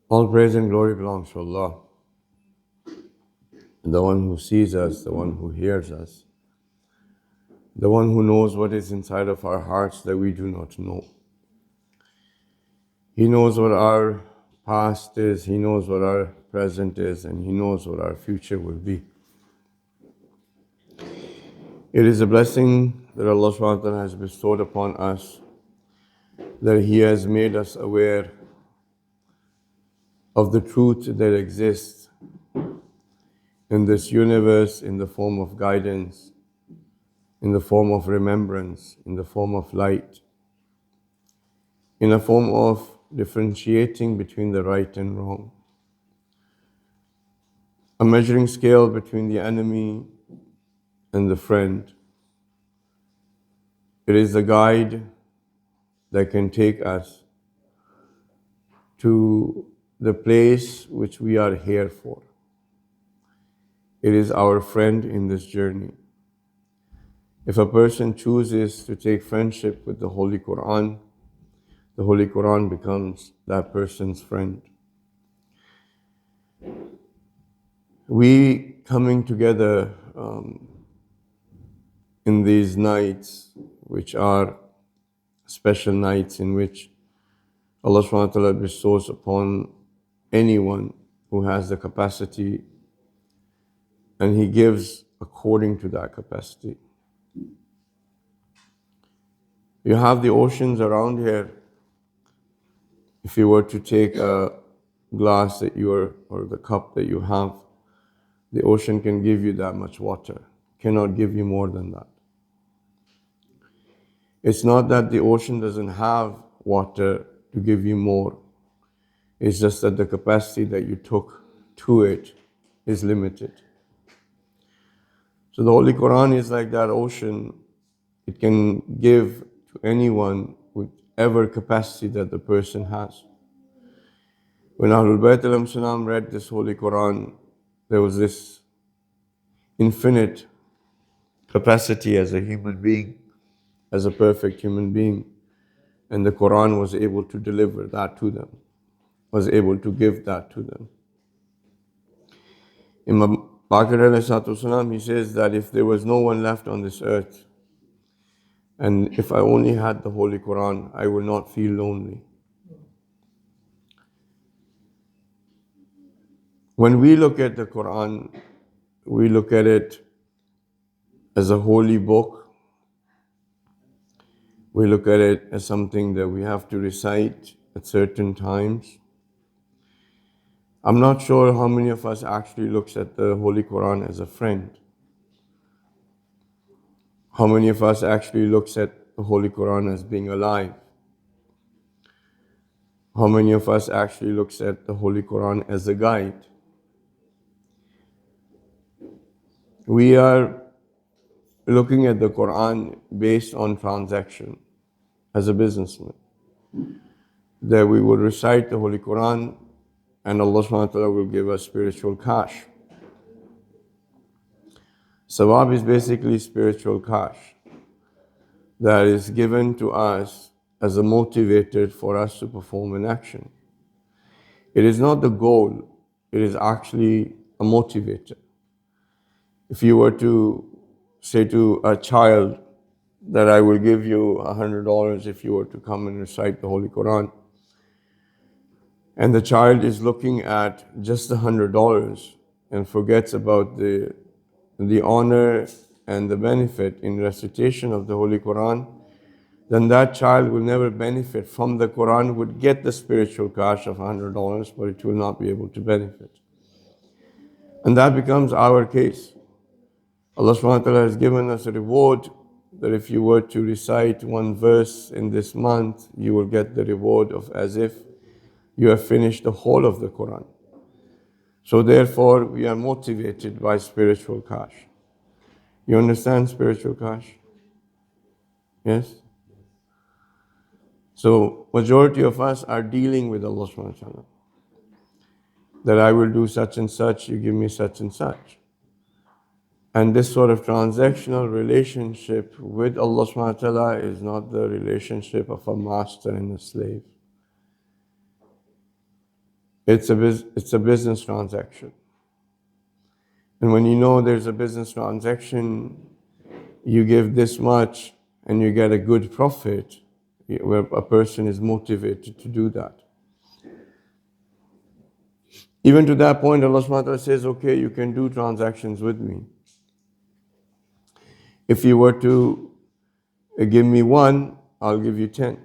All praise and glory belongs to Allah, the one who sees us, the one who hears us, the one who knows what is inside of our hearts that we do not know. He knows what our past is, He knows what our present is, and He knows what our future will be. It is a blessing that Allah subhanahu wa ta'ala has bestowed upon us, that He has made us aware of the truth that exists in this universe in the form of guidance, in the form of remembrance, in the form of light, in a form of differentiating between the right and wrong, a measuring scale between the enemy and the friend. It is a guide that can take us to the place which we are here for. It is our friend in this journey. If a person chooses to take friendship with the Holy Quran becomes that person's friend. We coming together in these nights, which are special nights in which Allah subhanahu wa ta'ala bestows upon anyone who has the capacity, and He gives according to that capacity. You have the oceans around here. If you were to take a glass that or the cup that you have, the ocean can give you that much water, cannot give you more than that. It's not that the ocean doesn't have water to give you more. It's just that the capacity that you took to it is limited. So the Holy Quran is like that ocean. It can give to anyone with ever capacity that the person has. When Ahlulbayt ﷺ read this Holy Quran, there was this infinite capacity as a human being, as a perfect human being, and the Quran was able to deliver that to them, was able to give that to them. Imam Baqir ﷺ, he says that if there was no one left on this earth, and if I only had the Holy Quran, I would not feel lonely. When we look at the Quran, we look at it as a holy book. We look at it as something that we have to recite at certain times. I'm not sure how many of us actually looks at the Holy Quran as a friend. How many of us actually looks at the Holy Quran as being alive? How many of us actually looks at the Holy Quran as a guide? We are looking at the Quran based on transaction as a businessman. That we will recite the Holy Quran and Allah subhanahu wa ta'ala will give us spiritual cash. Sawab is basically spiritual cash that is given to us as a motivator for us to perform an action. It is not the goal, it is actually a motivator. If you were to say to a child that I will give you $100 if you were to come and recite the Holy Quran, and the child is looking at just the $100 and forgets about the honor and the benefit in recitation of the Holy Quran, then that child will never benefit from the Quran, would get the spiritual cash of $100, but it will not be able to benefit. And that becomes our case. Allah subhanahu wa ta'ala has given us a reward that if you were to recite one verse in this month, you will get the reward of as if you have finished the whole of the Quran. So therefore, we are motivated by spiritual cash. You understand spiritual cash? Yes? So majority of us are dealing with Allah subhanahu wa ta'ala. That I will do such and such, you give me such and such. And this sort of transactional relationship with Allah subhanahu wa ta'ala is not the relationship of a master and a slave. it's a business transaction. And when you know there's a business transaction, you give this much and you get a good profit, where a person is motivated to do that. Even to that point, Allah subhanahu wa ta'ala says, okay, you can do transactions with me. If you were to give me one, I'll give you 10.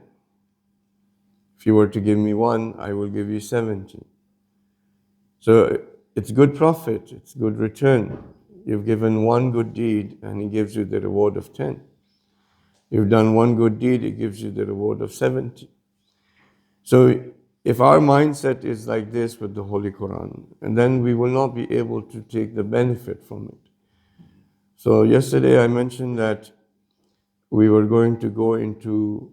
If you were to give me one, I will give you 70. So it's good profit, it's good return. You've given one good deed and He gives you the reward of 10. You've done one good deed, He gives you the reward of 70. So if our mindset is like this with the Holy Quran, and then we will not be able to take the benefit from it. So yesterday I mentioned that we were going to go into,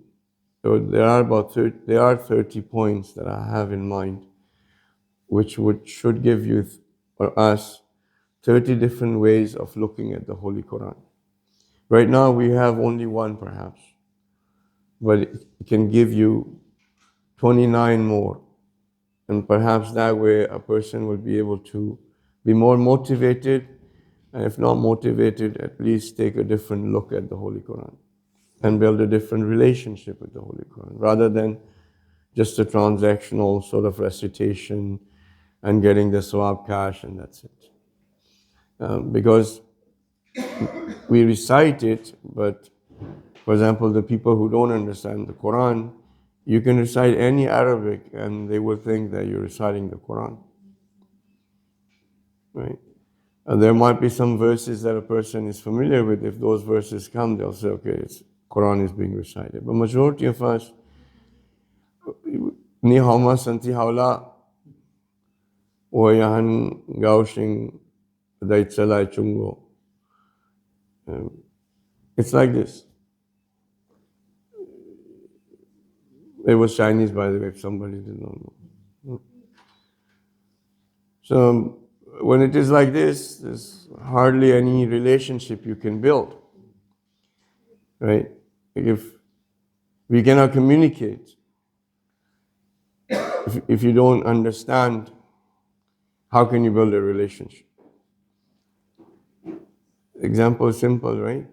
there are 30 points that I have in mind, which should give you or us 30 different ways of looking at the Holy Quran. Right now we have only one perhaps, but it can give you 29 more. And perhaps that way a person will be able to be more motivated, and if not motivated, at least take a different look at the Holy Quran and build a different relationship with the Holy Quran, rather than just a transactional sort of recitation and getting the sawab cash and that's it. Because we recite it, but for example, the people who don't understand the Quran, you can recite any Arabic and they will think that you're reciting the Quran. Right? And there might be some verses that a person is familiar with. If those verses come, they'll say, okay, Quran is being recited. But majority of us, ni hauma santi haula o yahan gaushing daitsalai chungo. It's like this. It was Chinese, by the way, if somebody did not know. So when it is like this, there's hardly any relationship you can build, right? If we cannot communicate, if you don't understand, how can you build a relationship? Example is simple, right?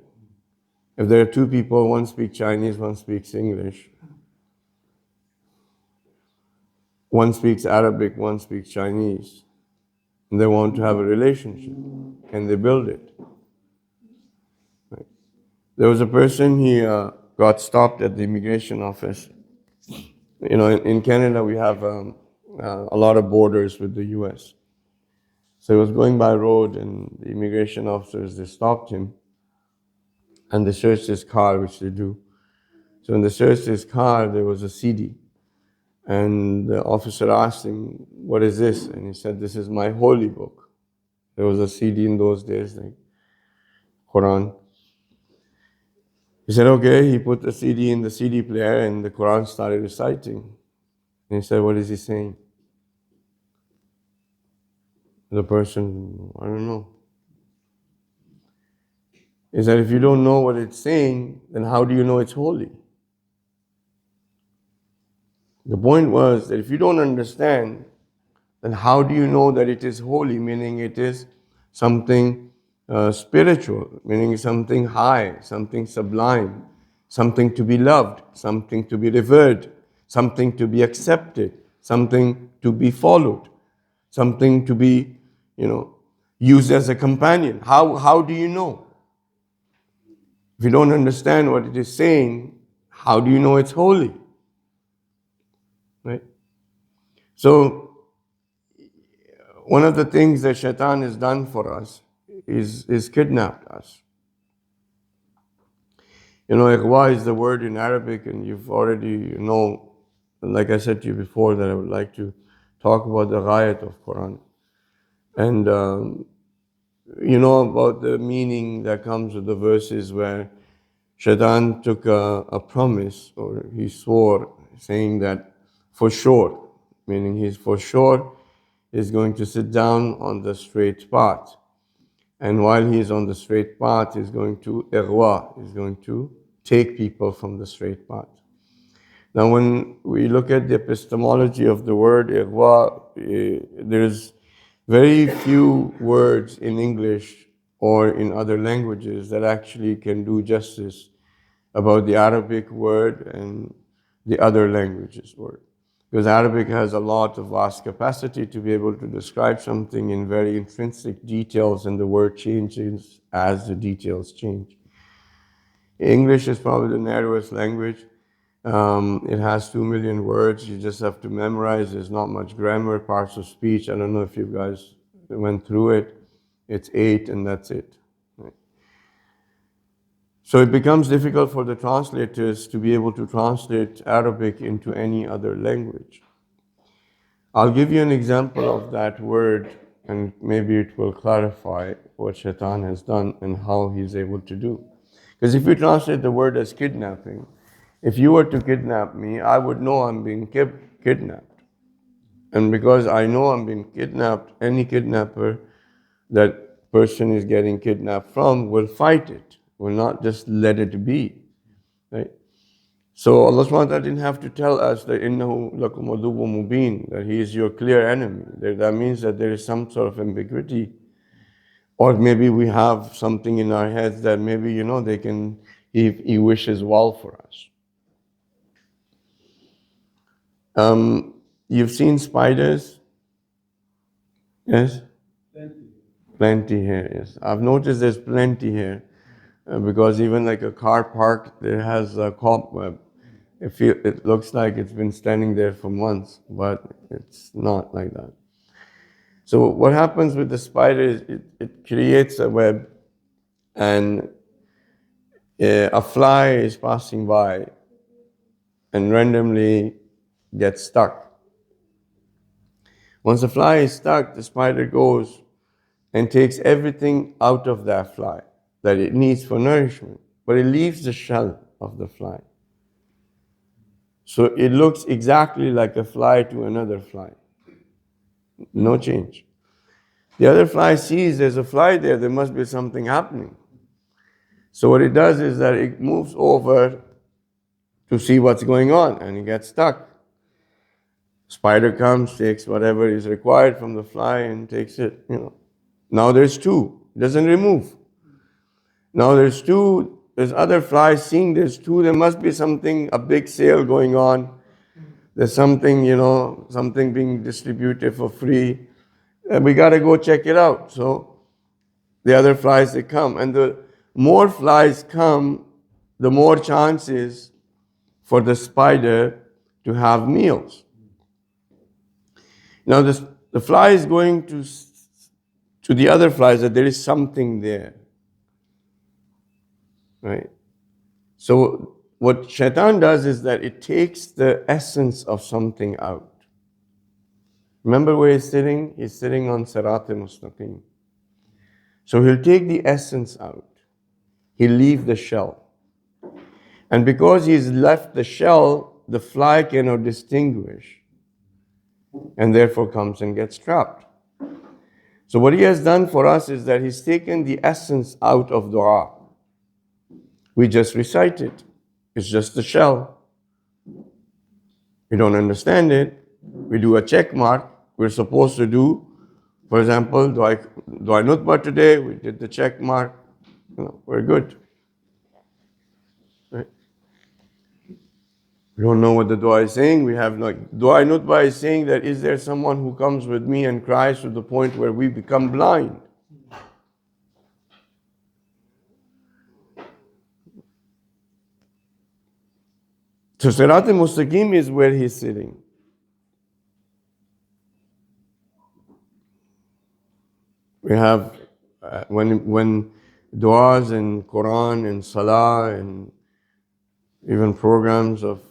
If there are two people, one speaks Chinese, one speaks English, one speaks Arabic, one speaks Chinese, and they want to have a relationship, can they build it? Right. There was a person, he got stopped at the immigration office. You know, in Canada we have a lot of borders with the US. So he was going by road and the immigration officers, they stopped him and they searched his car, which they do. So when they searched his car, there was a CD. And the officer asked him, what is this? And he said, this is my holy book. There was a CD in those days, like Quran. He said, okay. He put the CD in the CD player and the Quran started reciting. And he said, what is he saying? The person, I don't know. He said, if you don't know what it's saying, then how do you know it's holy? The point was that if you don't understand, then how do you know that it is holy, meaning it is something spiritual, meaning something high, something sublime, something to be loved, something to be revered, something to be accepted, something to be followed, something to be, used as a companion. How do you know? If you don't understand what it is saying, how do you know it's holy? Right? So, one of the things that Shaitan has done for us is kidnapped us. Ighwa is the word in Arabic, and you've already like I said to you before, that I would like to talk about the ghayat of Quran. And you know about the meaning that comes with the verses where Shaitan took a promise, or he swore, saying that for sure, meaning he's for sure is going to sit down on the straight path. And while he is on the straight path, he's going to ighwa, he's going to take people from the straight path. Now, when we look at the epistemology of the word ighwa, there's very few words in English or in other languages that actually can do justice about the Arabic word and the other languages word. Because Arabic has a lot of vast capacity to be able to describe something in very intrinsic details, and the word changes as the details change. English is probably the narrowest language. It has 2 million words. You just have to memorize. There's not much grammar, parts of speech. I don't know if you guys went through it. It's 8 and that's it. Right? So it becomes difficult for the translators to be able to translate Arabic into any other language. I'll give you an example of that word, and maybe it will clarify what Shaitan has done and how he's able to do. Because if you translate the word as kidnapping, if you were to kidnap me, I would know I'm being kidnapped. And because I know I'm being kidnapped, any kidnapper that person is getting kidnapped from will fight it, will not just let it be. Right? So Allah subhanahu wa ta'ala didn't have to tell us that innahu lakum aduwwun mubin, that he is your clear enemy. That means that there is some sort of ambiguity. Or maybe we have something in our heads that maybe, they can, he wishes well for us. You've seen spiders? Yes? Plenty here, yes. I've noticed there's plenty here. Because even like a car parked, there has a cobweb. It looks like it's been standing there for months, but it's not like that. So what happens with the spider is it creates a web, and a fly is passing by and randomly gets stuck. Once the fly is stuck, the spider goes and takes everything out of that fly that it needs for nourishment, but it leaves the shell of the fly. So it looks exactly like a fly to another fly. No change. The other fly sees there's a fly there must be something happening. So what it does is that it moves over to see what's going on, and it gets stuck. Spider comes, takes whatever is required from the fly and takes it, Now there's two, it doesn't remove. Now there's two, there's other flies seeing there's two, there must be something, a big sale going on. There's something, something being distributed for free. And we got to go check it out. So the other flies, they come. And the more flies come, the more chances for the spider to have meals. Now the fly is going to the other flies that there is something there. Right? So what shaitan does is that it takes the essence of something out. Remember where he's sitting? He's sitting on Sirat al-Mustaqim. So he'll take the essence out. He'll leave the shell. And because he's left the shell, the fly cannot distinguish, and therefore comes and gets trapped. So what he has done for us is that he's taken the essence out of dua. We just recite it. It's just the shell. We don't understand it. We do a check mark. We're supposed to do, for example, do I nutbah today? We did the check mark. We're good. Right? We don't know what the dua is saying. We have dua nutbah is saying that is there someone who comes with me and cries to the point where we become blind? So Sirat al-Mustaqim is where he's sitting. We have when du'as and Quran and Salah and even programs of,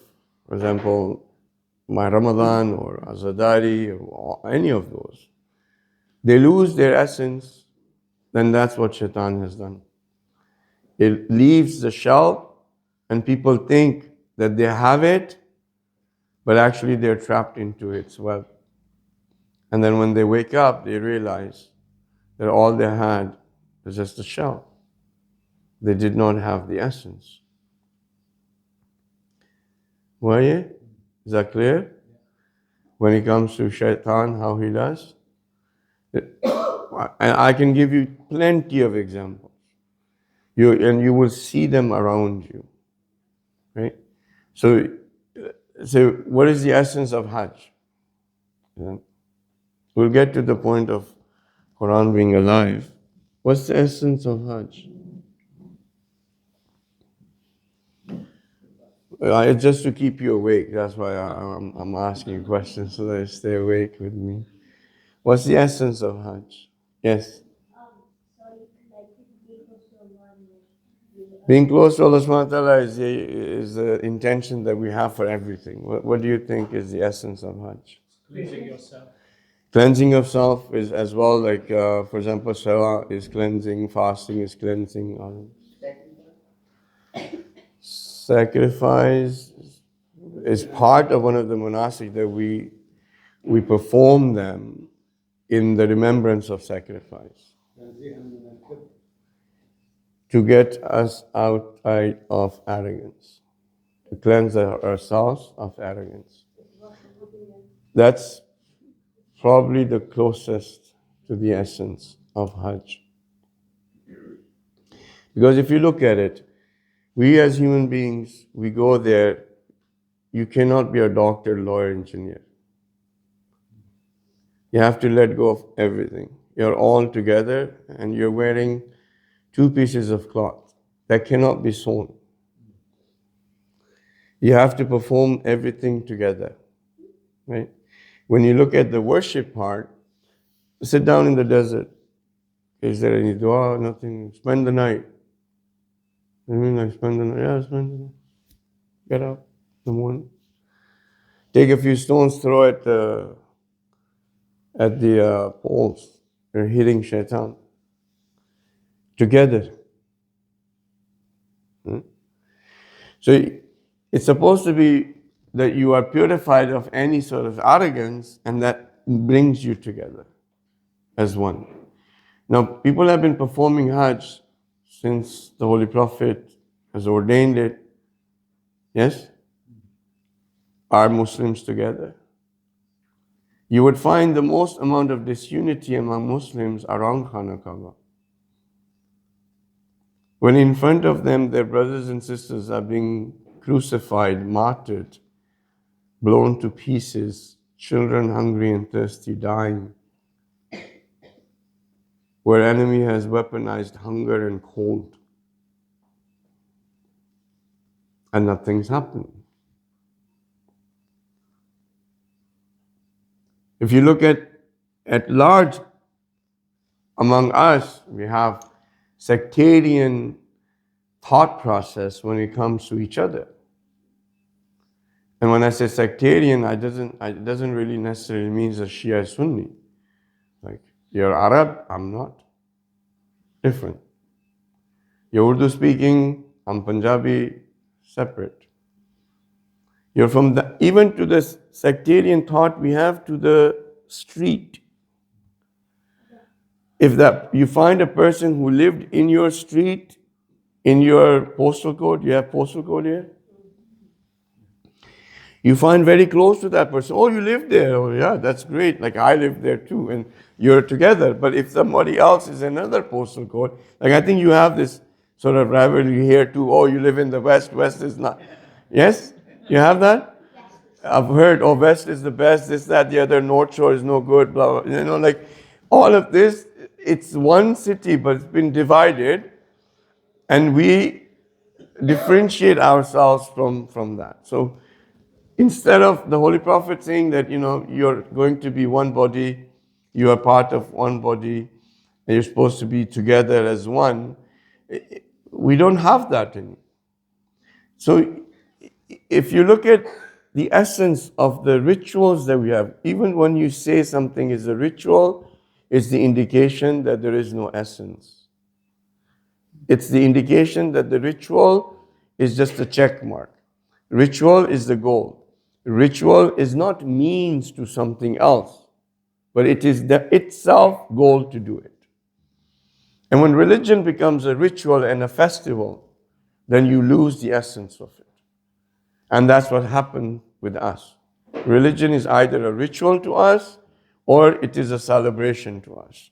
for example, my Ramadan or Azadari or any of those, they lose their essence, then that's what shaitan has done. It leaves the shell and people think that they have it, but actually they're trapped into its web. And then when they wake up, they realize that all they had was just a shell. They did not have the essence. Why? Is that clear? When it comes to shaitan, how he does? And I can give you plenty of examples. And you will see them around you. Right? So what is the essence of Hajj? Yeah. We'll get to the point of Quran being alive. What's the essence of Hajj? It's just to keep you awake. That's why I'm asking you questions so that you stay awake with me. What's the essence of Hajj? Yes? Being close to Allah subhanahu wa ta'ala is the intention that we have for everything. What do you think is the essence of Hajj? Cleansing yourself. Cleansing of self is as well, like for example, salah is cleansing, fasting is cleansing. Sacrifice is part of one of the manasik that we perform them in the remembrance of sacrifice to get us outside of arrogance, to cleanse ourselves of arrogance. That's probably the closest to the essence of Hajj. Because if you look at it, we as human beings, we go there, you cannot be a doctor, lawyer, engineer. You have to let go of everything. You're all together and you're wearing 2 pieces of cloth that cannot be sewn. You have to perform everything together, right? When you look at the worship part, sit down in the desert. Is there any dua? Nothing. Spend the night. I mean, like spend the night. Yeah, spend the night. Get up in the morning. Take a few stones, throw it at the poles. You're hitting shaitan. Together. So it's supposed to be that you are purified of any sort of arrogance, and that brings you together as one. Now, people have been performing Hajj since the Holy Prophet has ordained it. Yes? Are Muslims together? You would find the most amount of disunity among Muslims around Khana Kaaba. When in front of them, their brothers and sisters are being crucified, martyred, blown to pieces, children hungry and thirsty, dying, where enemy has weaponized hunger and cold, and nothing's happening. If you look at large among us, we have sectarian thought process when it comes to each other. And when I say sectarian, it doesn't really necessarily mean that Shia is Sunni. Like, you're Arab, I'm not. Different. You're Urdu speaking, I'm Punjabi, separate. You're from even to the sectarian thought we have to the street. If you find a person who lived in your street, in your postal code, you have postal code here? You find very close to that person. Oh, you live there. Oh, yeah, that's great. Like I live there too, and you're together. But if somebody else is another postal code, like I think you have this sort of rivalry here too. Oh, you live in the West. West is not. Yes? You have that? I've heard, oh, West is the best, this, that, the other, Northshore is no good, blah, blah. You know, like all of this, it's one city, but it's been divided, and we differentiate ourselves from that. So instead of the Holy Prophet saying that, you're going to be one body, you are part of one body, and you're supposed to be together as one, we don't have that anymore. So if you look at the essence of the rituals that we have, even when you say something is a ritual, it's the indication that there is no essence. It's the indication that the ritual is just a check mark. Ritual is the goal. Ritual is not means to something else, but it is the itself goal to do it. And when religion becomes a ritual and a festival, then you lose the essence of it. And that's what happened with us. Religion is either a ritual to us or it is a celebration to us,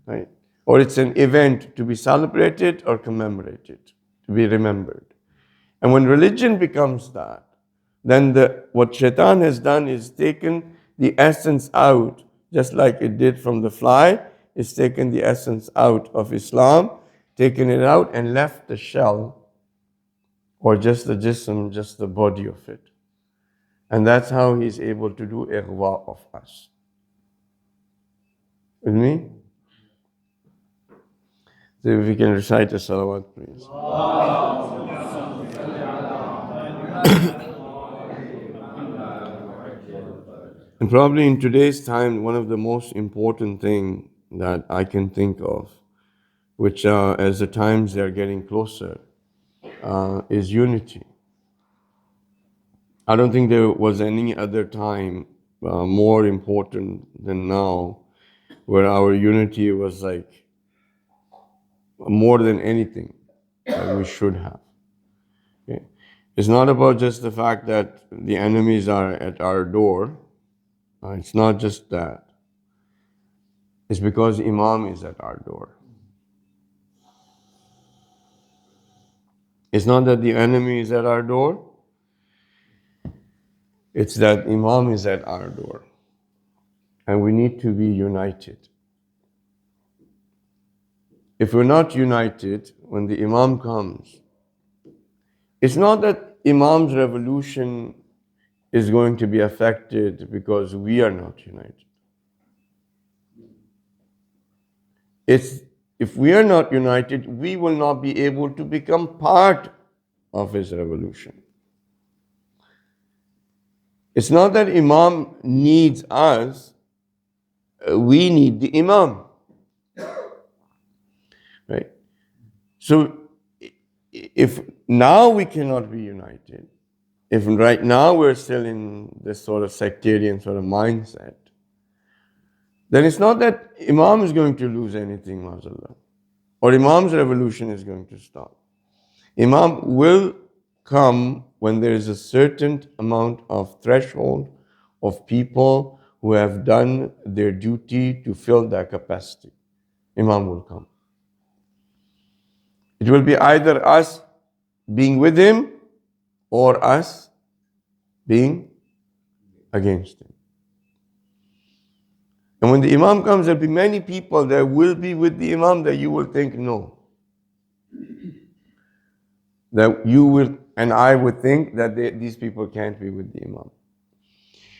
right? Or it's an event to be celebrated or commemorated, to be remembered. And when religion becomes that, then what Shaitan has done is taken the essence out, just like it did from the fly. It's taken the essence out of Islam, taken it out and left the shell, or just the jism, just the body of it. And that's how he's able to do ighwa of us. With me? So if we can recite a salawat, please. And probably in today's time, one of the most important thing that I can think of, which as the times they are getting closer, is unity. I don't think there was any other time more important than now, where our unity was like more than anything that we should have. Okay? It's not about just the fact that the enemies are at our door. It's not just that. It's because Imam is at our door. It's not that the enemy is at our door. It's that Imam is at our door. And we need to be united. If we're not united, when the Imam comes, it's not that Imam's revolution is going to be affected because we are not united. It's if we are not united, we will not be able to become part of his revolution. It's not that Imam needs us, we need the Imam. Right? So if now we cannot be united, if right now we're still in this sort of sectarian sort of mindset, then it's not that Imam is going to lose anything, mashallah, or Imam's revolution is going to stop. Imam will come when there is a certain amount of threshold of people who have done their duty to fill their capacity. Imam will come. It will be either us being with him or us being against him. And when the Imam comes, there will be many people that will be with the Imam that you will think no. That you will, and I would think that these people can't be with the Imam.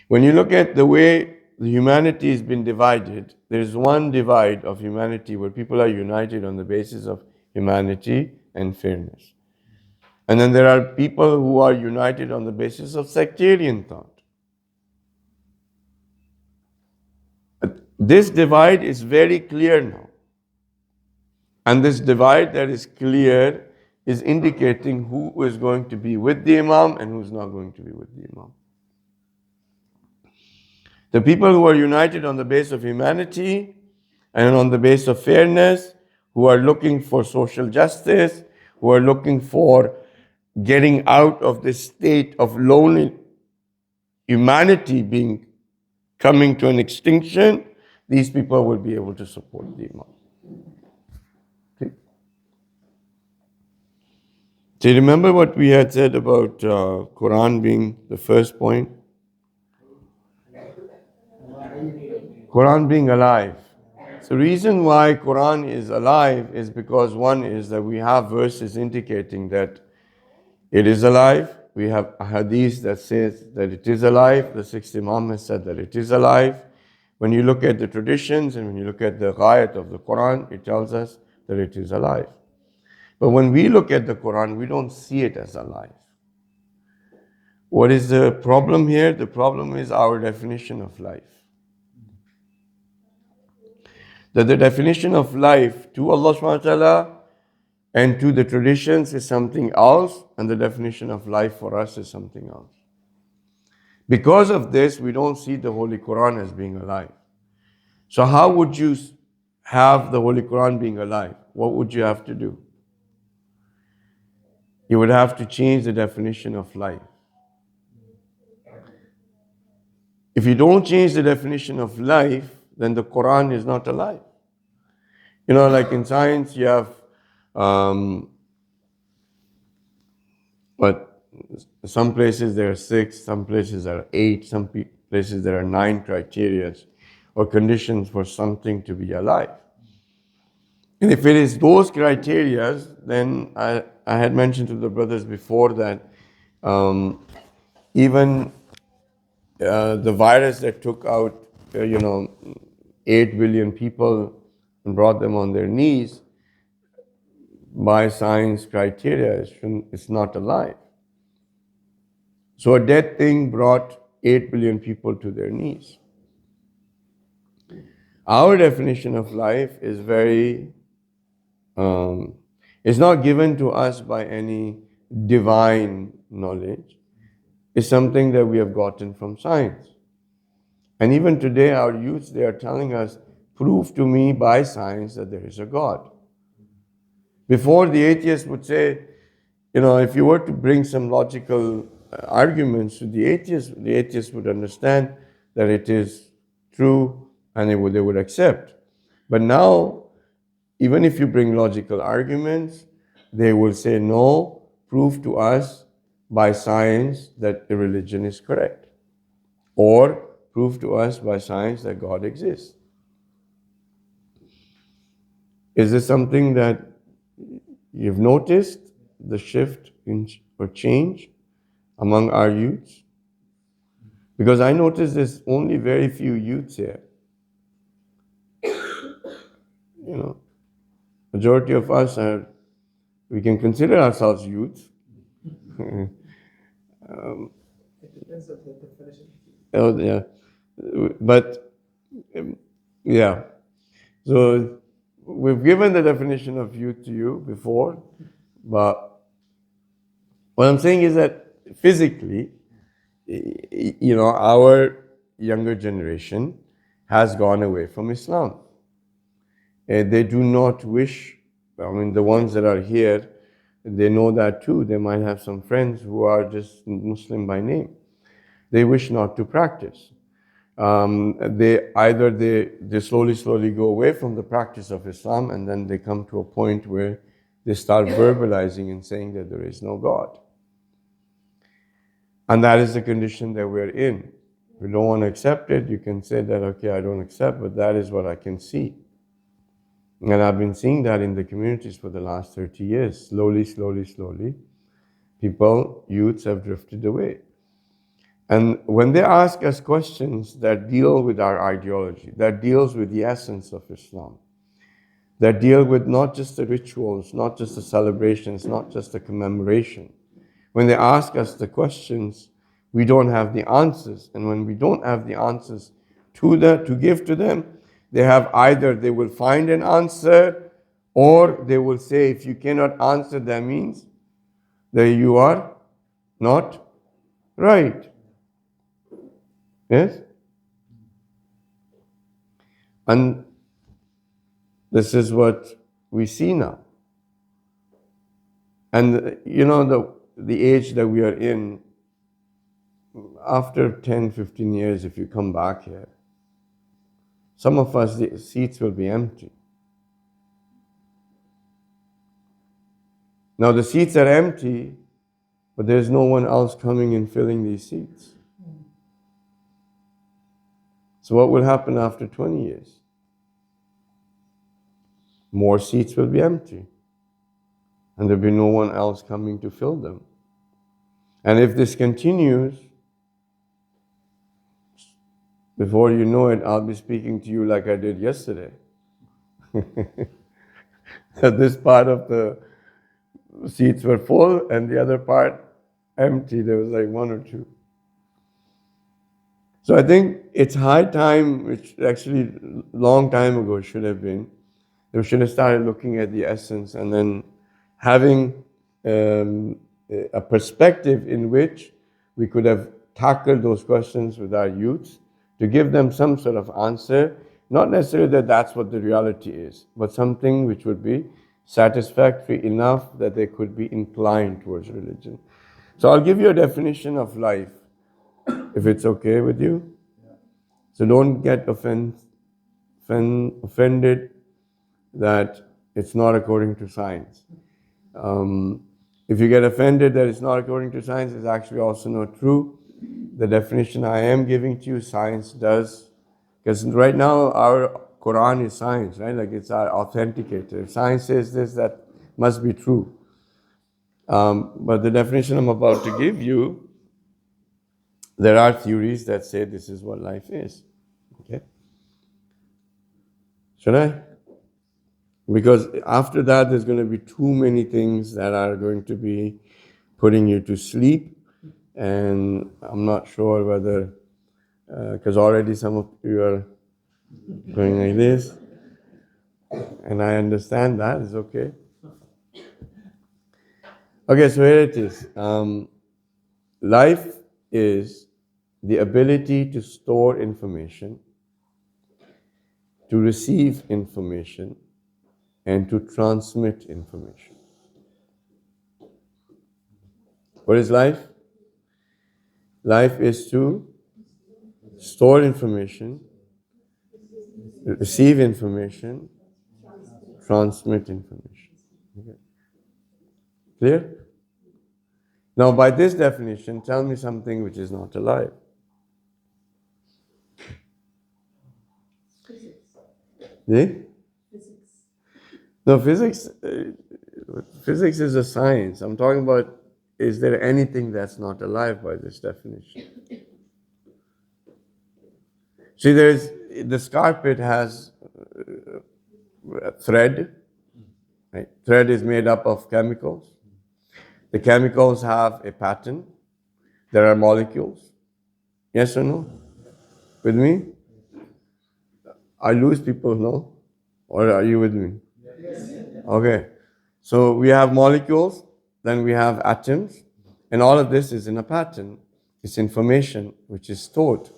When you look at the way the humanity has been divided, there is one divide of humanity where people are united on the basis of humanity and fairness. And then there are people who are united on the basis of sectarian thought. This divide is very clear now. And this divide that is clear is indicating who is going to be with the Imam and who is not going to be with the Imam. The people who are united on the base of humanity and on the base of fairness, who are looking for social justice, who are looking for getting out of this state of lonely humanity coming to an extinction, these people will be able to support the Imam. Okay. Do you remember what we had said about Quran being the first point? Quran being alive. So the reason why Quran is alive is because one is that we have verses indicating that it is alive. We have a hadith that says that it is alive. The sixth Imam has said that it is alive. When you look at the traditions and when you look at the ghayat of the Quran, it tells us that it is alive. But when we look at the Quran, we don't see it as alive. What is the problem here? The problem is our definition of life. That the definition of life to Allah subhanahu wa ta'ala and to the traditions is something else, and the definition of life for us is something else. Because of this, we don't see the Holy Quran as being alive. So how would you have the Holy Quran being alive? What would you have to do? You would have to change the definition of life. If you don't change the definition of life, then the Quran is not alive. You know, like in science, you have but some places there are 6, some places there are 8, some places there are 9 criteria or conditions for something to be alive. And if it is those criteria, then I had mentioned to the brothers before that even the virus that took out, 8 billion people and brought them on their knees, by science criteria, it's not alive. So a dead thing brought 8 billion people to their knees. Our definition of life is it's not given to us by any divine knowledge. It's something that we have gotten from science. And even today, our youths, they are telling us, prove to me by science that there is a God. Before, the atheist would say, if you were to bring some logical arguments to the atheist would understand that it is true and they would accept. But now, even if you bring logical arguments, they will say, no, prove to us by science that the religion is correct. Or prove to us by science that God exists. Is this something that you've noticed, the shift or change among our youths? Because I notice there's only very few youths here. Majority of us we can consider ourselves youths. It depends on the definition. Oh, yeah. But, yeah. So, we've given the definition of youth to you before, but what I'm saying is that physically, our younger generation has gone away from Islam. They do not wish, the ones that are here, they know that too. They might have some friends who are just Muslim by name. They wish not to practice. They slowly go away from the practice of Islam, and then they come to a point where they start verbalizing and saying that there is no God. And that is the condition that we're in. If you don't want to accept it, you can say that, okay, I don't accept, but that is what I can see. And I've been seeing that in the communities for the last 30 years. Slowly, youths have drifted away. And when they ask us questions that deal with our ideology, that deals with the essence of Islam, that deal with not just the rituals, not just the celebrations, not just the commemoration, when they ask us the questions, we don't have the answers. And when we don't have the answers to give to them, they will find an answer, or they will say, if you cannot answer, that means that you are not right. Yes? And this is what we see now. And the age that we are in, after 10, 15 years, if you come back here, some of us, the seats will be empty. Now the seats are empty, but there's no one else coming and filling these seats. So what will happen after 20 years? More seats will be empty, and there'll be no one else coming to fill them. And if this continues, before you know it, I'll be speaking to you like I did yesterday. That this part of the seats were full and the other part empty. There was like 1 or 2. So I think it's high time, which actually long time ago should have been, we should have started looking at the essence and then having a perspective in which we could have tackled those questions with our youths to give them some sort of answer, not necessarily that that's what the reality is, but something which would be satisfactory enough that they could be inclined towards religion. So I'll give you a definition of life, if it's okay with you. Yeah. So don't get offended that it's not according to science. If you get offended that it's not according to science, it's actually also not true. The definition I am giving to you, science does, because right now our Quran is science, right? Like it's our authenticator. If science says this, that must be true. But the definition I'm about to give you, there are theories that say this is what life is. Okay? Should I? Because after that, there's going to be too many things that are going to be putting you to sleep. And I'm not sure whether, because already some of you are going like this. And I understand that, it's okay. Okay, so here it is. Life is the ability to store information, to receive information, and to transmit information. What is life? Life is to store information, receive information, transmit information. Okay. Clear? Now, by this definition, tell me something which is not alive. Yeah? No, physics is a science. I'm talking about, is there anything that's not alive by this definition? See, this carpet has thread. Right? Thread is made up of chemicals. The chemicals have a pattern. There are molecules. Yes or no? With me? I lose people, no? Or are you with me? Okay. So we have molecules, then we have atoms, and all of this is in a pattern. It's information which is stored.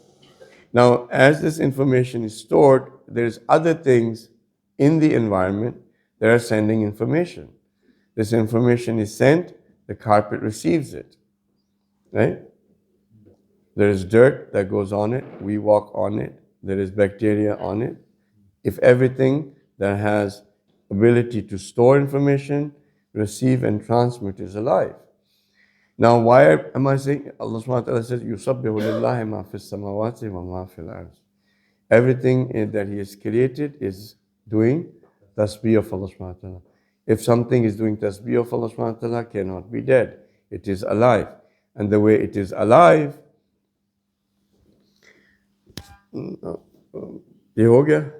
Now, as this information is stored, there's other things in the environment that are sending information. This information is sent, the carpet receives it, right? There is dirt that goes on it, we walk on it, there is bacteria on it. If everything that has ability to store information, receive and transmit is alive. Now, why am I saying, Allah subhanahu wa ta'ala says, يُسَبِّحُ لِلَّهِ مَا فِي السَّمَاوَاتِ وَمَا فِي الْأَرْضِ. Everything that He has created is doing tasbih of Allah subhanahu wa ta'ala. If something is doing tasbih of Allah subhanahu wa ta'ala, cannot be dead. It is alive. And the way it is alive, ये हो गया?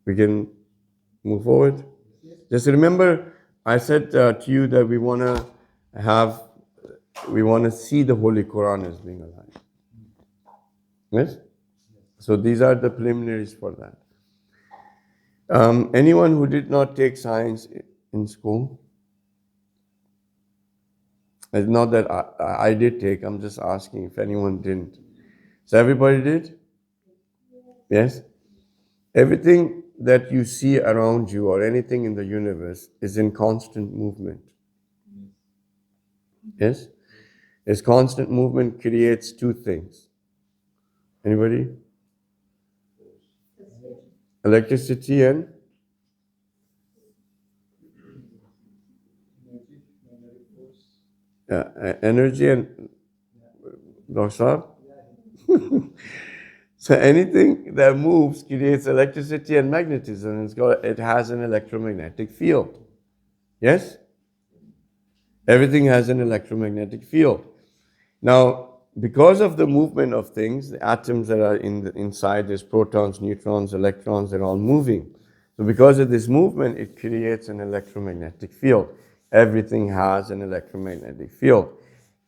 We can move forward. Just remember, I said to you that we want to see the Holy Quran as being alive. Yes? So these are the preliminaries for that. Anyone who did not take science in school? It's not that I did take, I'm just asking if anyone didn't. So everybody did? Yes? Everything that you see around you or anything in the universe is in constant movement. Yes? This constant movement creates two things. Anybody? Electricity and energy and Northshore. So anything that moves creates electricity and magnetism. It has an electromagnetic field. Yes? Everything has an electromagnetic field. Now, because of the movement of things, the atoms that are inside, there's protons, neutrons, electrons, they're all moving. So because of this movement, it creates an electromagnetic field. Everything has an electromagnetic field.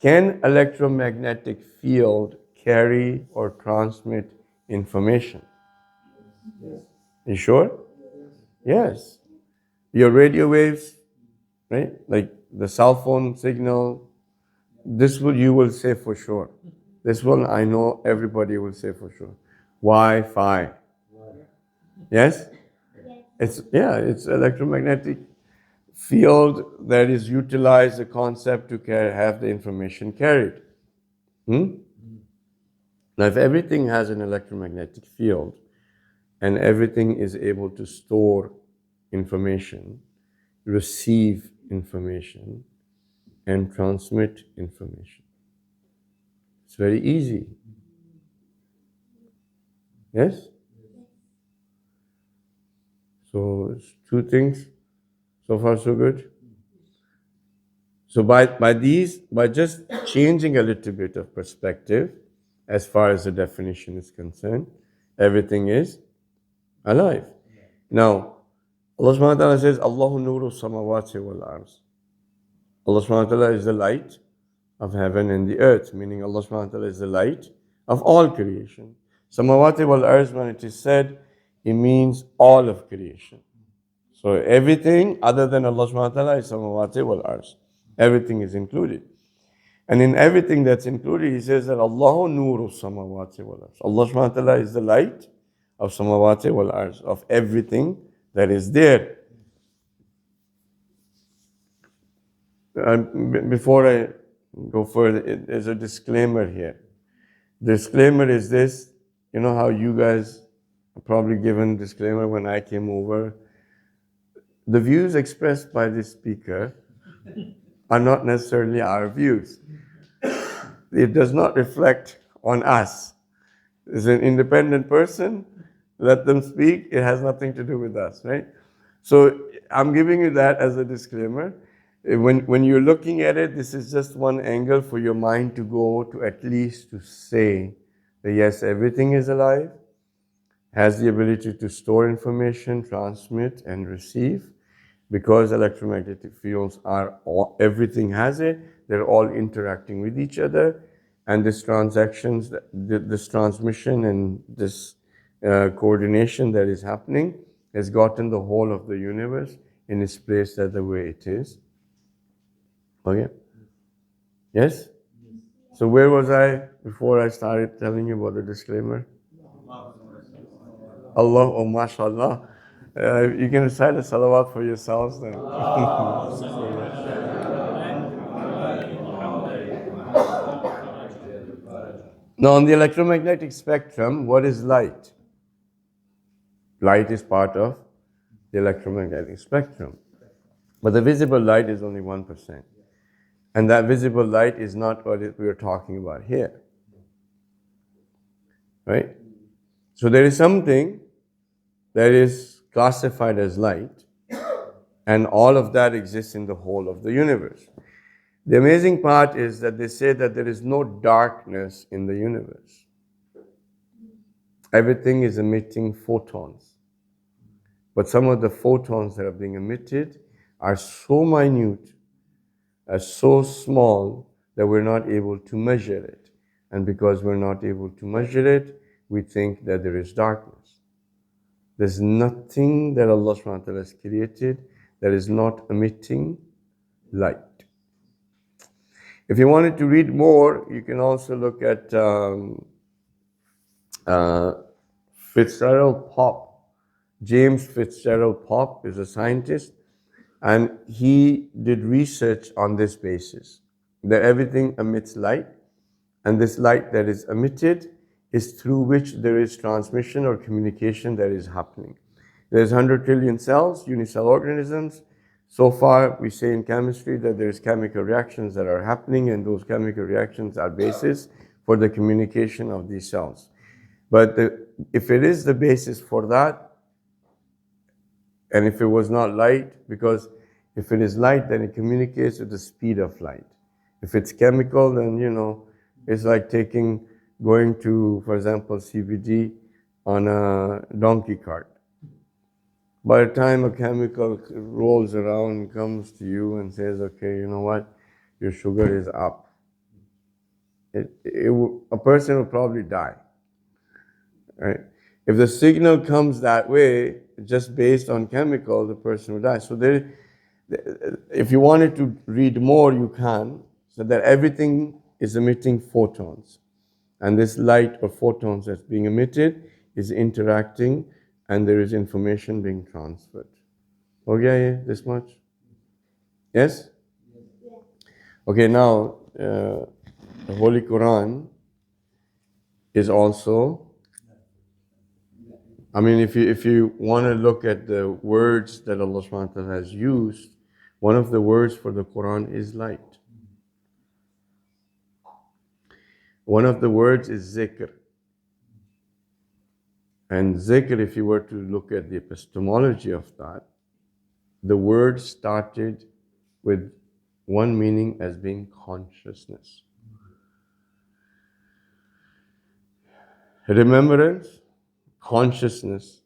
Can electromagnetic field carry or transmit information? You sure? Yes. Your radio waves, right? Like the cell phone signal, you will say for sure. This one I know everybody will say for sure. Wi-Fi. Yes? It's electromagnetic field that is utilized, the concept to have the information carried. Now, if everything has an electromagnetic field and everything is able to store information, receive information, and transmit information, it's very easy. Yes? So, it's two things. So far, so good. So by just changing a little bit of perspective, as far as the definition is concerned, everything is alive. Now, Allah subhanahu wa ta'ala says, Allahu nuru samawati wal arz. Allah subhanahu wa ta'ala is the light of heaven and the earth, meaning Allah subhanahu wa ta'ala is the light of all creation. Samawati wal arz, when it is said, it means all of creation. So everything other than Allah subhanahu wa ta'ala is samawati wal arz. Everything is included. And in everything that's included, he says that Allahu nuru samawati wal arz. Allah subhanahu wa ta'ala is the light of samawati wal arz, of everything that is there. Before I go further, there's a disclaimer here. The disclaimer is this, you know how you guys are probably given disclaimer when I came over. The views expressed by this speaker are not necessarily our views. It does not reflect on us. As an independent person, let them speak. It has nothing to do with us, right? So I'm giving you that as a disclaimer. When you're looking at it, this is just one angle for your mind to go to, at least to say that yes, everything is alive, has the ability to store information, transmit, and receive. Because electromagnetic fields are all, everything has it, they're all interacting with each other, and this transactions, this transmission and this coordination that is happening has gotten the whole of the universe in its place that the way it is. Okay? Yes? So where was I before I started telling you about the disclaimer? Allah, oh mashallah. You can recite a salawat for yourselves then. Now, on the electromagnetic spectrum, what is light? Light is part of the electromagnetic spectrum. But the visible light is only 1%. And that visible light is not what we are talking about here. Right? So there is something that is classified as light, and all of that exists in the whole of the universe. The amazing part is that they say that there is no darkness in the universe. Everything is emitting photons. But some of the photons that are being emitted are so minute, are so small, that we're not able to measure it. And because we're not able to measure it, we think that there is darkness. There's nothing that Allah subhanahu wa ta'ala has created that is not emitting light. If you wanted to read more, you can also look at Fitzgerald Popp. James Fitzgerald Popp is a scientist, and he did research on this basis, that everything emits light, and this light that is emitted is through which there is transmission or communication that is happening. There's 100 trillion cells, unicell organisms. So far, we say in chemistry that there's chemical reactions that are happening, and those chemical reactions are basis for the communication of these cells. But if it is the basis for that, and if it was not light, because if it is light, then it communicates at the speed of light. If it's chemical, then, it's like going to, for example, CBD on a donkey cart. By the time a chemical rolls around, comes to you and says, okay, you know what, your sugar is up, a person will probably die, right? If the signal comes that way, just based on chemical, the person will die. So if you wanted to read more, you can, so that everything is emitting photons. And this light or photons that's being emitted is interacting, and there is information being transferred. Okay, this much? Yes? Okay, now, the Holy Quran is also, I mean, if you want to look at the words that Allah subhanahu wa ta'ala has used, one of the words for the Quran is light. One of the words is zikr. And zikr, if you were to look at the epistemology of that, the word started with one meaning as being consciousness. Remembrance, consciousness.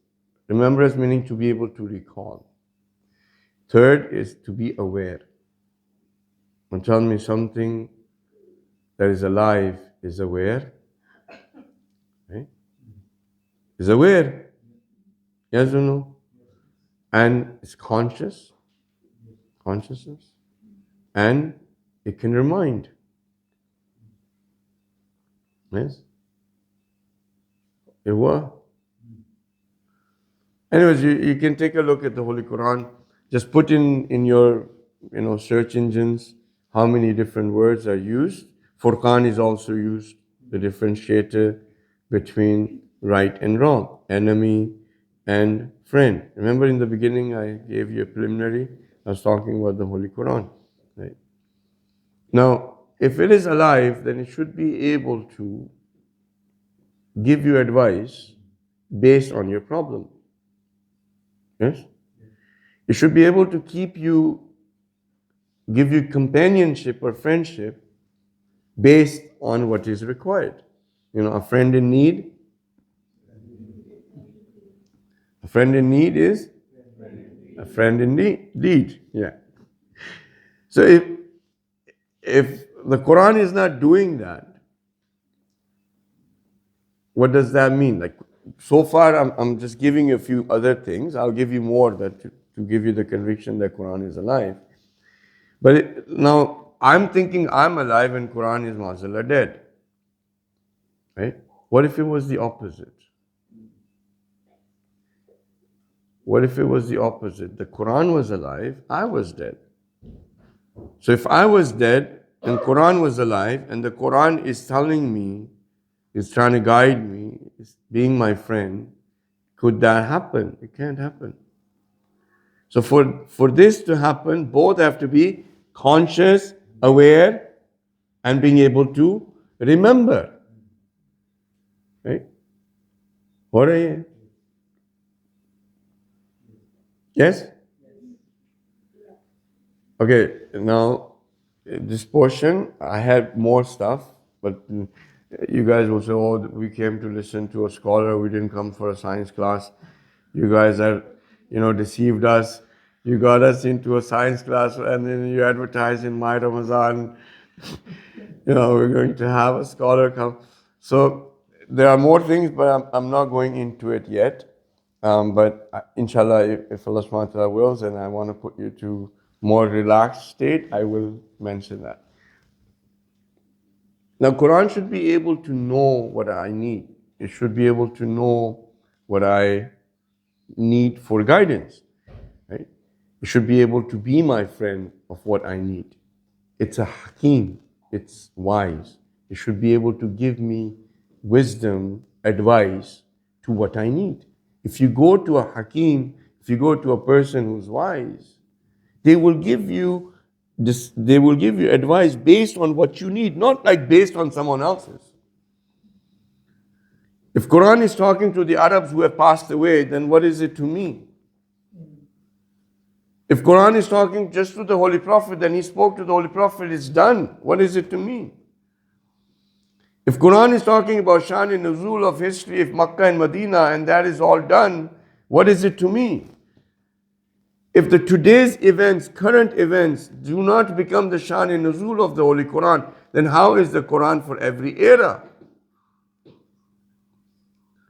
Remembrance meaning to be able to recall. Third is to be aware. When tell me something that is alive is aware, right? Is aware. Yes or no? And it's consciousness, and it can remind. Yes? It was. Anyways, you can take a look at the Holy Quran. Just put in your search engines how many different words are used. Furqan is also used, the differentiator between right and wrong, enemy and friend. Remember in the beginning I gave you a preliminary, I was talking about the Holy Quran. Right? Now, if it is alive, then it should be able to give you advice based on your problem. Yes? It should be able to give you companionship or friendship based on what is required. A friend in need. A friend in need is a friend in need. Yeah. So if the Quran is not doing that, what does that mean? Like, so far I'm just giving you a few other things. I'll give you more to give you the conviction that Quran is alive. But now I'm thinking I'm alive and Quran is Mazallah dead. Right? What if it was the opposite? What if it was the opposite? The Quran was alive, I was dead. So if I was dead and Quran was alive and the Quran is telling me, is trying to guide me, is being my friend, could that happen? It can't happen. So for this to happen, both have to be conscious, aware, and being able to remember. Right? What are you? Yes? Okay, now this portion, I had more stuff, but you guys will say, oh, we came to listen to a scholar, we didn't come for a science class. You guys have, deceived us. You got us into a science class and then you advertise in my Ramadan, we're going to have a scholar come. So there are more things, but I'm not going into it yet. But inshallah, if Allah subhanahu wa ta'ala wills, and I want to put you to more relaxed state, I will mention that. Now, Quran should be able to know what I need. It should be able to know what I need for guidance. Right? It should be able to be my friend of what I need. It's a hakim. It's wise. It should be able to give me wisdom, advice to what I need. If you go to a hakim, if you go to a person who's wise, they will give you advice based on what you need, not like based on someone else's. If Quran is talking to the Arabs who have passed away, then what is it to me? If Quran is talking just to the Holy Prophet, then he spoke to the Holy Prophet, it's done. What is it to me? If Quran is talking about Shan and Nuzul of history of Makkah and Medina, and that is all done, what is it to me? If the today's events, current events, do not become the Shan and Nuzul of the Holy Quran, then how is the Quran for every era?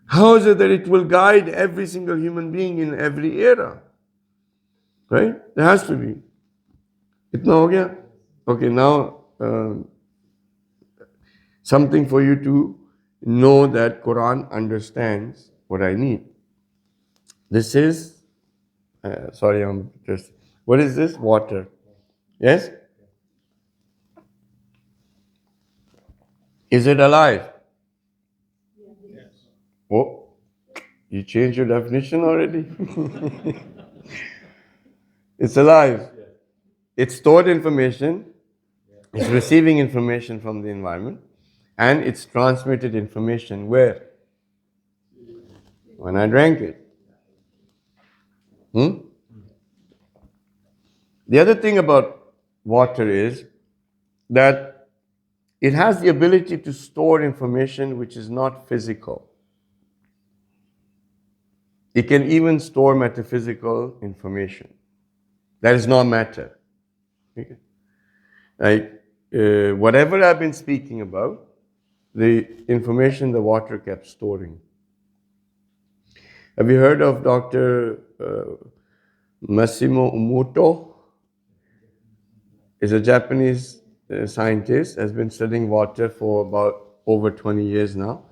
How is it that it will guide every single human being in every era? Right? There has to be. Itna ho gaya? Okay, now something for you to know that Quran understands what I need. This is, sorry, I'm just, what is this? Water. Yes? Is it alive? Oh, you changed your definition already? It's alive. It's stored information. It's receiving information from the environment. And it's transmitted information where? When I drank it. Hmm? The other thing about water is that it has the ability to store information which is not physical. It can even store metaphysical information. That is not matter. Okay? Like whatever I've been speaking about, the information the water kept storing. Have you heard of Dr. Massimo Umuto? Is a Japanese scientist, has been studying water for about over 20 years now.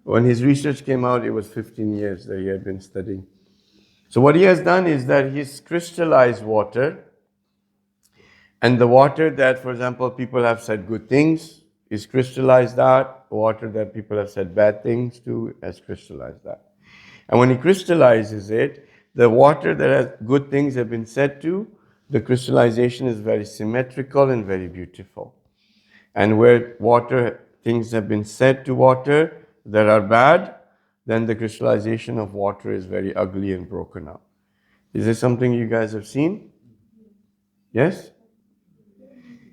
When his research came out, it was 15 years that he had been studying. So what he has done is that he's crystallized water, and the water that, for example, people have said good things, is crystallized that. Water that people have said bad things to, has crystallized that. And when he crystallizes it, the water that has good things have been said to, the crystallization is very symmetrical and very beautiful. And where water, things have been said to water that are bad, then the crystallization of water is very ugly and broken up. Is this something you guys have seen? Yes?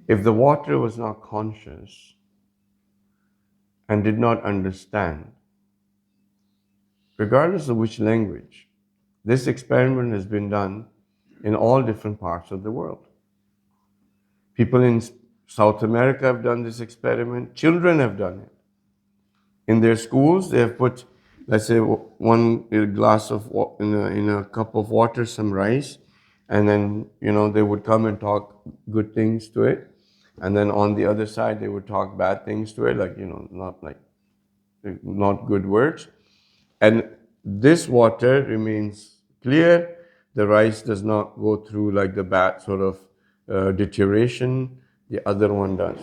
If the water was not conscious and did not understand, regardless of which language, this experiment has been done in all different parts of the world. People in South America have done this experiment. Children have done it. In their schools, they have put, let's say, one glass of in a cup of water, some rice, and then they would come and talk good things to it, and then on the other side they would talk bad things to it, like not good words, and this water remains clear. The rice does not go through like the bad sort of deterioration. The other one does.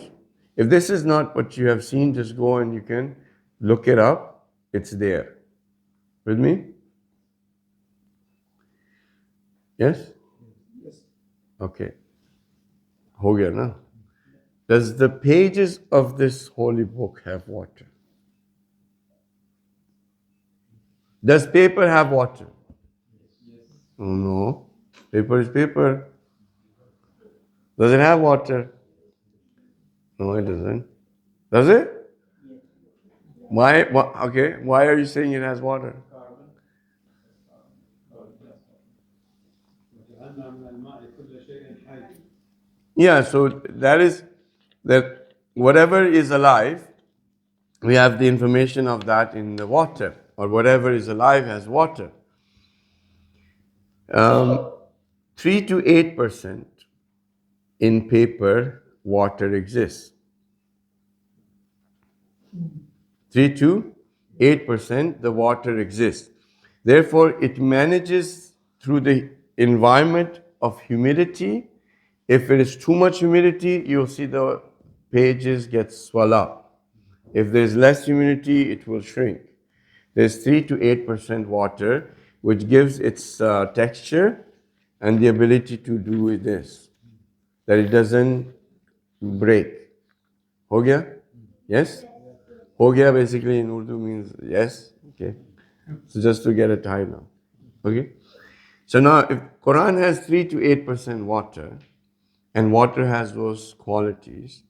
If this is not what you have seen, just go and you can look it up. It's there. With me? Yes? Yes. Okay. Ho gaya na? Does the pages of this holy book have water? Does paper have water? Oh, no. Paper is paper. Does it have water? No, it doesn't. Does it? Why? Okay. Why are you saying it has water? Yeah. So that is that whatever is alive, we have the information of that in the water, or whatever is alive has water. 3 to 8% in paper water exists. 3 to 8% the water exists. Therefore, it manages through the environment of humidity. If it is too much humidity, you'll see the pages get swell up. If there's less humidity, it will shrink. There's 3 to 8% water, which gives its texture and the ability to do this, that it doesn't break. Ho gaya? Yes? Ho gaya basically in Urdu means yes. Okay. So just to get a tie now. Okay. So now if Quran has 3 to 8% water, and water has those qualities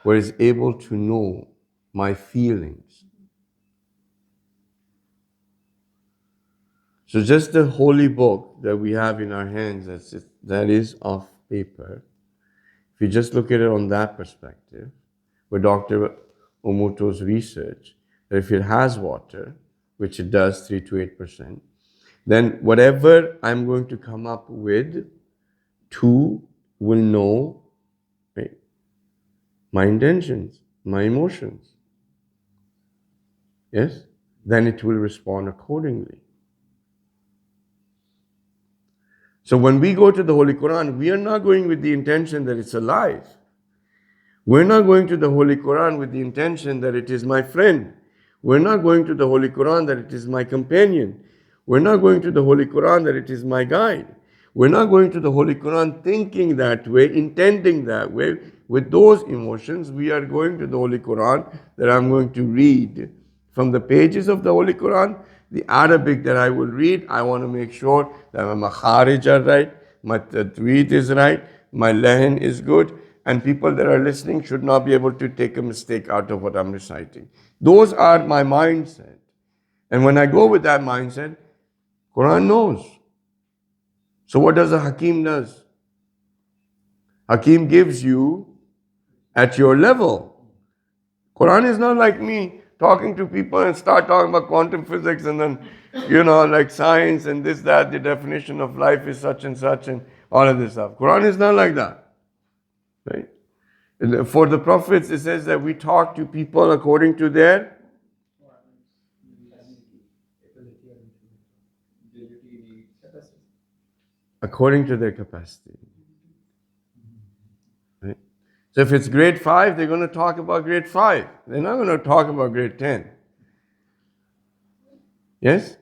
where it's able to know my feelings. So just the holy book that we have in our hands, that is of paper, if you just look at it on that perspective, with Dr. Omuto's research, that if it has water, which it does, 3 to 8%, then whatever I'm going to come up with, two will know my intentions, my emotions. Yes? Then it will respond accordingly. So when we go to the Holy Quran, we are not going with the intention that it's alive. We're not going to the Holy Quran with the intention that it is my friend. We're not going to the Holy Quran that it is my companion. We're not going to the Holy Quran that it is my guide. We're not going to the Holy Quran thinking that way, intending that way. With those emotions, we are going to the Holy Quran that I'm going to read from the pages of the Holy Quran. The Arabic that I will read, I want to make sure that my makharij are right, my tajweed is right, my lahan is good, and people that are listening should not be able to take a mistake out of what I'm reciting. Those are my mindset. And when I go with that mindset, Quran knows. So what does a Hakim does? Hakim gives you at your level. Quran is not like me talking to people and start talking about quantum physics and then, like science and this, that, the definition of life is such and such and all of this stuff. Quran is not like that. Right? For the prophets, it says that we talk to people according to their capacity. Right? So if it's grade 5, they're going to talk about grade 5. They're not going to talk about grade 10. Yes?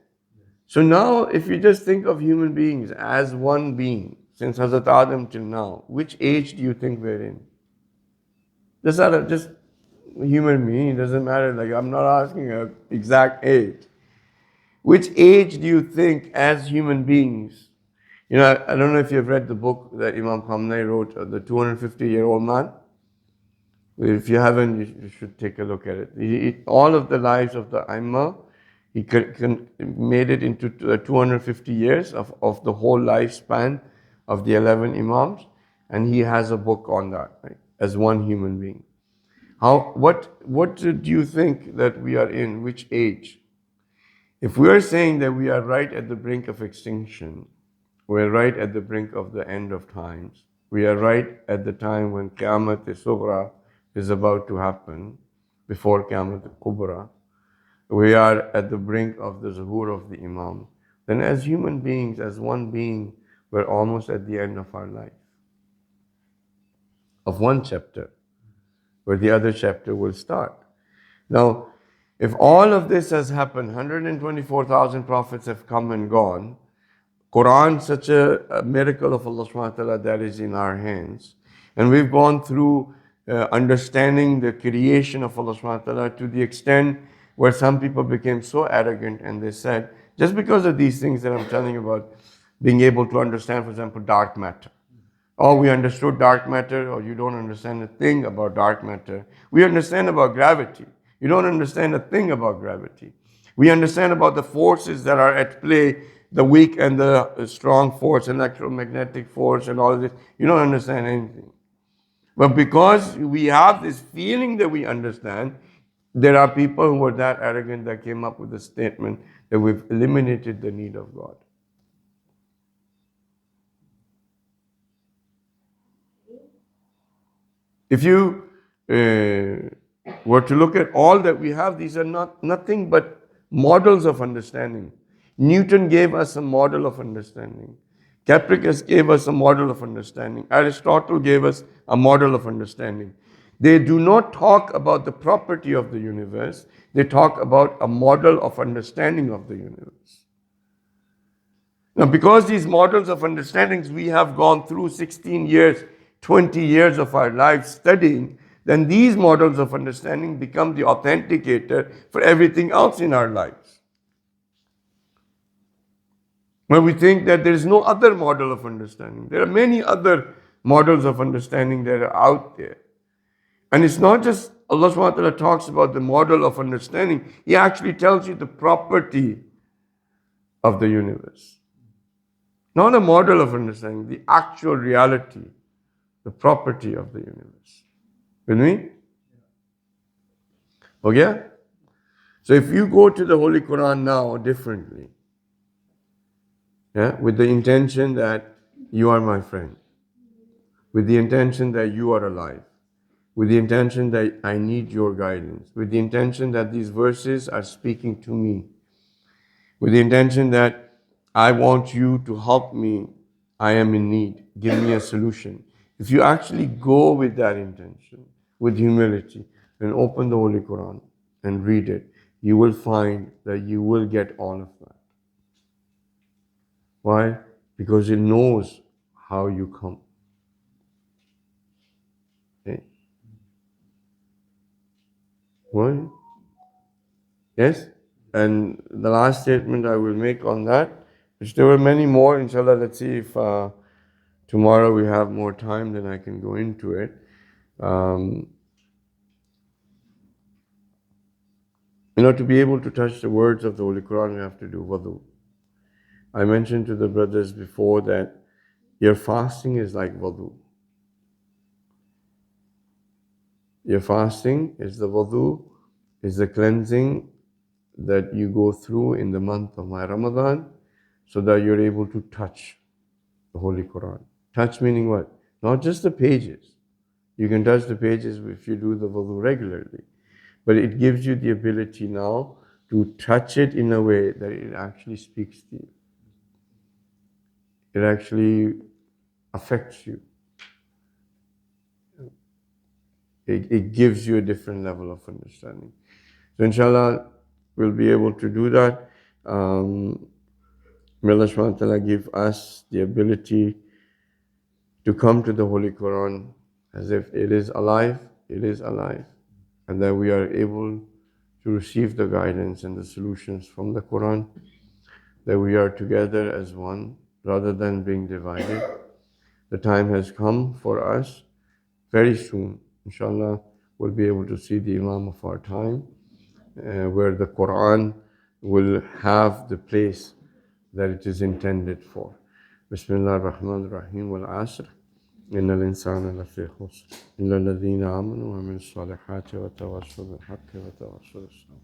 So now, if you just think of human beings as one being, since Hazrat Adam till now, which age do you think we're in? Just out of just human being, it doesn't matter. Like, I'm not asking an exact age. Which age do you think, as human beings? I don't know if you've read the book that Imam Khamenei wrote, The 250-Year-Old Man. If you haven't, you should take a look at it. All of the lives of the Aimma, he made it into 250 years of the whole lifespan of the 11 Imams, and he has a book on that, right, as one human being. What do you think that we are in? Which age? If we are saying that we are right at the brink of extinction, we're right at the brink of the end of times, we are right at the time when Qiyamah-e-Sughra is about to happen, before Qiyamah-e-Kubra, we are at the brink of the zuhur of the Imam, then as human beings, as one being, we're almost at the end of our life, of one chapter, where the other chapter will start. Now, if all of this has happened, 124,000 prophets have come and gone, Quran, such a miracle of Allah subhanahu wa ta'ala that is in our hands, and we've gone through understanding the creation of Allah subhanahu wa ta'ala to the extent where some people became so arrogant and they said, just because of these things that I'm telling you about, being able to understand, for example, dark matter. Oh, we understood dark matter, or you don't understand a thing about dark matter. We understand about gravity. You don't understand a thing about gravity. We understand about the forces that are at play, the weak and the strong force, electromagnetic force and all of this. You don't understand anything. But because we have this feeling that we understand, there are people who were that arrogant that came up with the statement that we've eliminated the need of God. If you were to look at all that we have, these are nothing but models of understanding. Newton gave us a model of understanding. Copernicus gave us a model of understanding. Aristotle gave us a model of understanding. They do not talk about the property of the universe. They talk about a model of understanding of the universe. Now, because these models of understandings we have gone through 16 years, 20 years of our lives studying, then these models of understanding become the authenticator for everything else in our lives. When we think that there is no other model of understanding, there are many other models of understanding that are out there. And it's not just Allah subhanahu wa ta'ala talks about the model of understanding, He actually tells you the property of the universe. Not a model of understanding, the actual reality, the property of the universe. With me? Okay? So if you go to the Holy Quran now differently, with the intention that you are my friend, with the intention that you are alive, with the intention that I need your guidance, with the intention that these verses are speaking to me, with the intention that I want you to help me, I am in need, give me a solution. If you actually go with that intention, with humility, then open the Holy Quran and read it. you will find that you will get all of that. Why? Because it knows how you come. Okay? Why? Yes? And the last statement I will make on that, which there were many more, inshallah, let's see if tomorrow we have more time, then I can go into it. To be able to touch the words of the Holy Quran, we have to do wudu. I mentioned to the brothers before that your fasting is like wudu. Your fasting is the wudu, is the cleansing that you go through in the month of my Ramadan so that you're able to touch the Holy Quran. Touch meaning what? Not just the pages. You can touch the pages if you do the wudu regularly. But it gives you the ability now to touch it in a way that it actually speaks to you. It actually affects you. It gives you a different level of understanding. So inshallah, we'll be able to do that. May Allah subhanahu wa ta'ala give us the ability to come to the Holy Quran as if it is alive, and that we are able to receive the guidance and the solutions from the Quran, that we are together as one rather than being divided. The time has come for us very soon. Inshallah, we'll be able to see the Imam of our time, where the Quran will have the place that it is intended for. Bismillah ar-Rahman ar-Rahim wal asr. إن الإنسان لفي خسر إلا الذين آمنوا وعملوا الصالحات وتواصوا بالحق وتواصوا بالصبر.